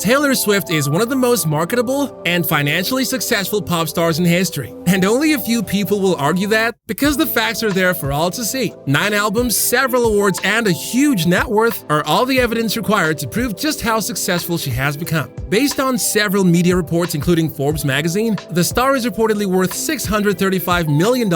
Taylor Swift is one of the most marketable and financially successful pop stars in history. And only a few people will argue that, because the facts are there for all to see. 9 albums, several awards, and a huge net worth are all the evidence required to prove just how successful she has become. Based on several media reports, including Forbes Magazine, the star is reportedly worth $635 million,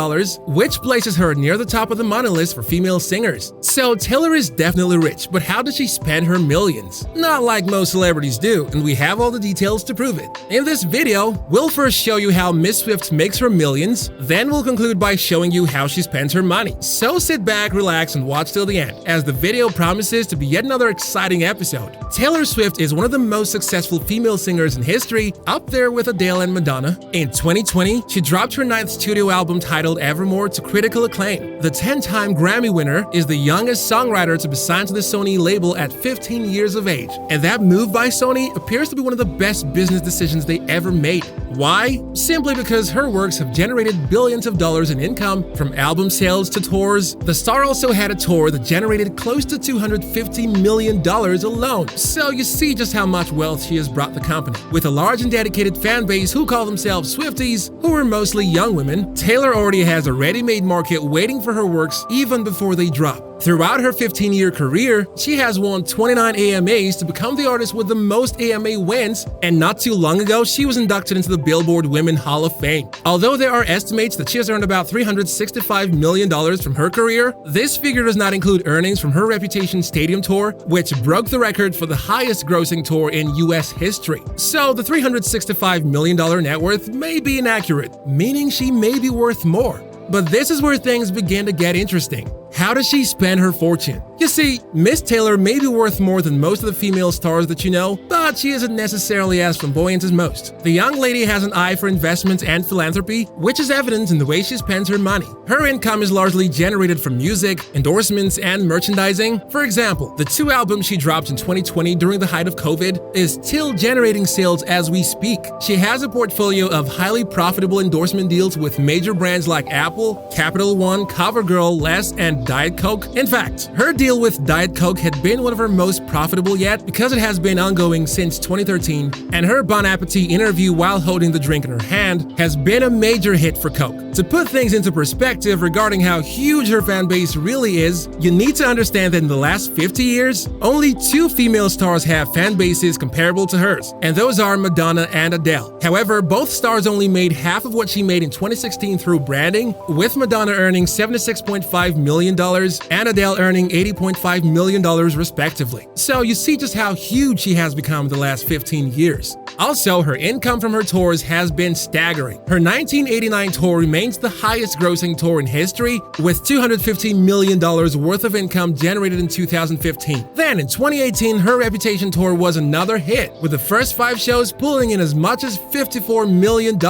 which places her near the top of the money list for female singers. So Taylor is definitely rich, but how does she spend her millions? Not like most celebrities do, and we have all the details to prove it. In this video, we'll first show you how Miss Swift makes her millions, then we'll conclude by showing you how she spends her money. So sit back, relax, and watch till the end, as the video promises to be yet another exciting episode. Taylor Swift is one of the most successful female singers in history, up there with Adele and Madonna. In 2020, she dropped her 9th studio album titled Evermore to critical acclaim. The 10-time Grammy winner is the youngest songwriter to be signed to the Sony label at 15 years of age, and that move by Sony appears to be one of the best business decisions they ever made. Why? Simply because her works have generated billions of dollars in income, from album sales to tours. The star also had a tour that generated close to $250 million alone. So you see just how much wealth she has brought the company. With a large and dedicated fan base who call themselves Swifties, who are mostly young women, Taylor already has a ready-made market waiting for her works even before they drop. Throughout her 15-year career, she has won 29 AMAs to become the artist with the most AMA wins, and not too long ago, she was inducted into the Billboard Women Hall of Fame. Although there are estimates that she has earned about $365 million from her career, this figure does not include earnings from her Reputation Stadium tour, which broke the record for the highest grossing tour in US history. So the $365 million net worth may be inaccurate, meaning she may be worth more. But this is where things begin to get interesting. How does she spend her fortune? You see, Miss Taylor may be worth more than most of the female stars that you know, but she isn't necessarily as flamboyant as most. The young lady has an eye for investments and philanthropy, which is evident in the way she spends her money. Her income is largely generated from music, endorsements, and merchandising. For example, the 2 albums she dropped in 2020 during the height of COVID is still generating sales as we speak. She has a portfolio of highly profitable endorsement deals with major brands like Apple, Capital One, CoverGirl, Les, and Diet Coke. In fact, her deal with Diet Coke had been one of her most profitable yet, because it has been ongoing since 2013, and her Bon Appetit interview while holding the drink in her hand has been a major hit for Coke. To put things into perspective regarding how huge her fan base really is, you need to understand that in the last 50 years, only 2 female stars have fan bases comparable to hers, and those are Madonna and Adele. However, both stars only made half of what she made in 2016 through branding, with Madonna earning $76.5 million and Adele earning $80.5 million respectively. So you see just how huge she has become the last 15 years. Also, her income from her tours has been staggering. Her 1989 tour remains the highest grossing tour in history, with $250 million worth of income generated in 2015. Then in 2018, her Reputation tour was another hit, with the first 5 shows pulling in as much as $54 million.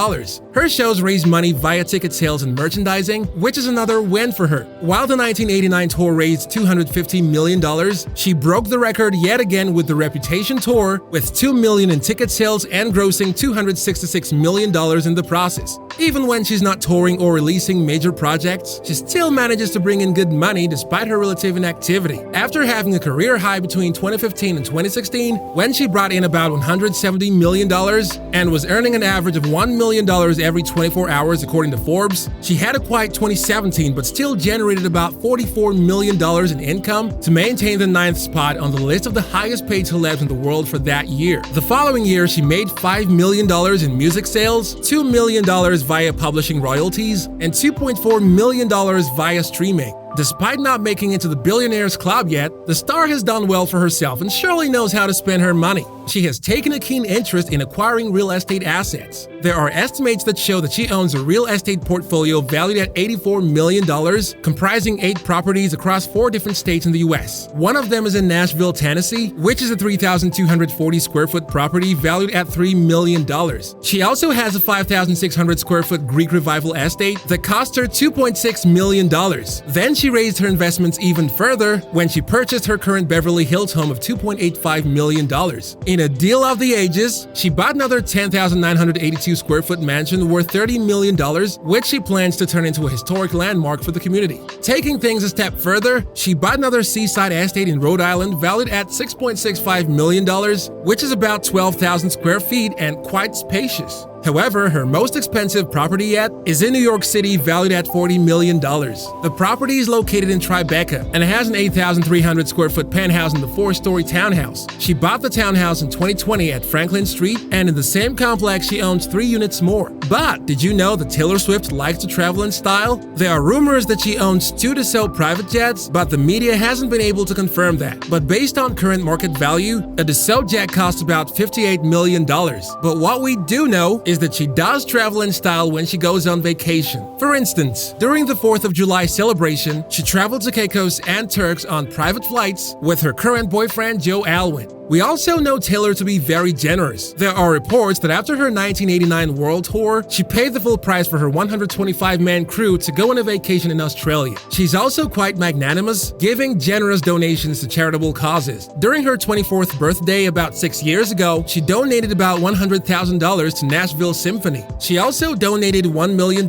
Her shows raised money via ticket sales and merchandising, which is another win for her. While the 1989 tour raised $250 million, she broke the record yet again with the Reputation tour, with $2 million in ticket sales and grossing $266 million in the process. Even when she's not touring or releasing major projects, she still manages to bring in good money despite her relative inactivity. After having a career high between 2015 and 2016, when she brought in about $170 million and was earning an average of $1 million every 24 hours according to Forbes, she had a quiet 2017 but still generated about $44 million in income to maintain the 9th spot on the list of the highest paid celebs in the world for that year. The following year, she made $5 million in music sales, $2 million via publishing royalties, and $2.4 million via streaming. Despite not making it to the Billionaires Club yet, the star has done well for herself and surely knows how to spend her money. She has taken a keen interest in acquiring real estate assets. There are estimates that show that she owns a real estate portfolio valued at $84 million, comprising 8 properties across 4 different states in the US. One of them is in Nashville, Tennessee, which is a 3,240 square foot property valued at $3 million. She also has a 5,600 square foot Greek Revival estate that cost her $2.6 million. Then she raised her investments even further when she purchased her current Beverly Hills home of $2.85 million. In a deal of the ages, she bought another 10,982 square foot mansion worth $30 million, which she plans to turn into a historic landmark for the community. Taking things a step further, she bought another seaside estate in Rhode Island valued at $6.65 million, which is about 12,000 square feet and quite spacious. However, her most expensive property yet is in New York City, valued at $40 million. The property is located in Tribeca and it has an 8,300 square foot penthouse in the 4-story townhouse. She bought the townhouse in 2020 at Franklin Street, and in the same complex she owns 3 units more. But did you know that Taylor Swift likes to travel in style? There are rumors that she owns 2 Dassault private jets, but the media hasn't been able to confirm that. But based on current market value, a Dassault jet costs about $58 million. But what we do know is that she does travel in style when she goes on vacation. For instance, during the 4th of July celebration, she traveled to Caicos and Turks on private flights with her current boyfriend Joe Alwyn. We also know Taylor to be very generous. There are reports that after her 1989 world tour, she paid the full price for her 125-man crew to go on a vacation in Australia. She's also quite magnanimous, giving generous donations to charitable causes. During her 24th birthday about 6 years ago, she donated about $100,000 to Nashville Symphony. She also donated $1 million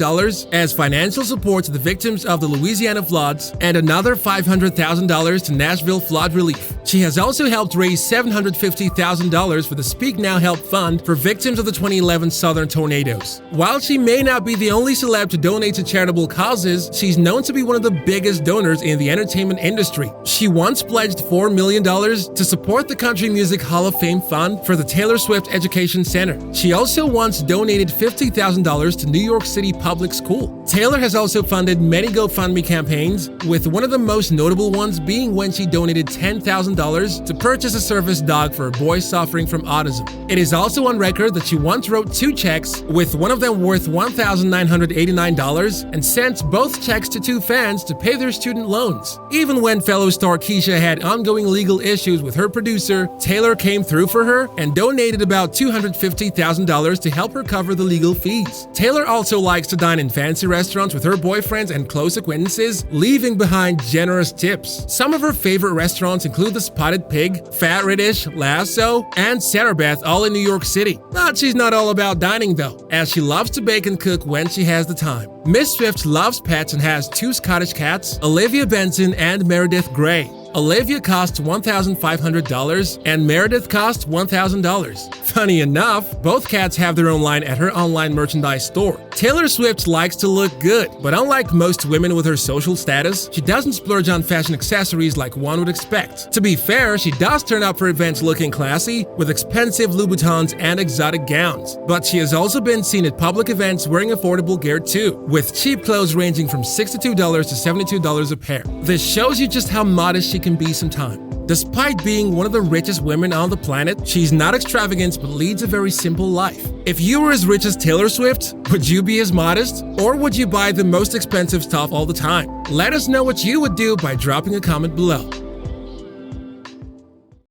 as financial support to the victims of the Louisiana floods and another $500,000 to Nashville flood relief. She has also helped raise $750,000 for the Speak Now Help Fund for victims of the 2011 southern tornadoes. While she may not be the only celeb to donate to charitable causes, she's known to be one of the biggest donors in the entertainment industry. She once pledged $4 million to support the Country Music Hall of Fame Fund for the Taylor Swift Education Center. She also once donated $50,000 to New York City Public School. Taylor has also funded many GoFundMe campaigns, with one of the most notable ones being when she donated $10,000 to purchase a service dog for a boy suffering from autism. It is also on record that she once wrote 2 checks, with one of them worth $1,989, and sent both checks to 2 fans to pay their student loans. Even when fellow star Keisha had ongoing legal issues with her producer, Taylor came through for her and donated about $250,000 to help her cover the legal fees. Taylor also likes to dine in fancy restaurants with her boyfriends and close acquaintances, leaving behind generous tips. Some of her favorite restaurants include the Spotted Pig, Fat British, Lasso, and Sarabeth, all in New York City. But she's not all about dining though, as she loves to bake and cook when she has the time. Miss Swift loves pets and has 2 Scottish cats, Olivia Benson and Meredith Grey. Olivia costs $1,500 and Meredith costs $1,000. Funny enough, both cats have their own line at her online merchandise store. Taylor Swift likes to look good, but unlike most women with her social status, she doesn't splurge on fashion accessories like one would expect. To be fair, she does turn up for events looking classy, with expensive Louboutins and exotic gowns. But she has also been seen at public events wearing affordable gear too, with cheap clothes ranging from $62 to $72 a pair. This shows you just how modest she can be sometimes. Despite being one of the richest women on the planet, she's not extravagant but leads a very simple life. If you were as rich as Taylor Swift, would you be as modest? Or would you buy the most expensive stuff all the time? Let us know what you would do by dropping a comment below.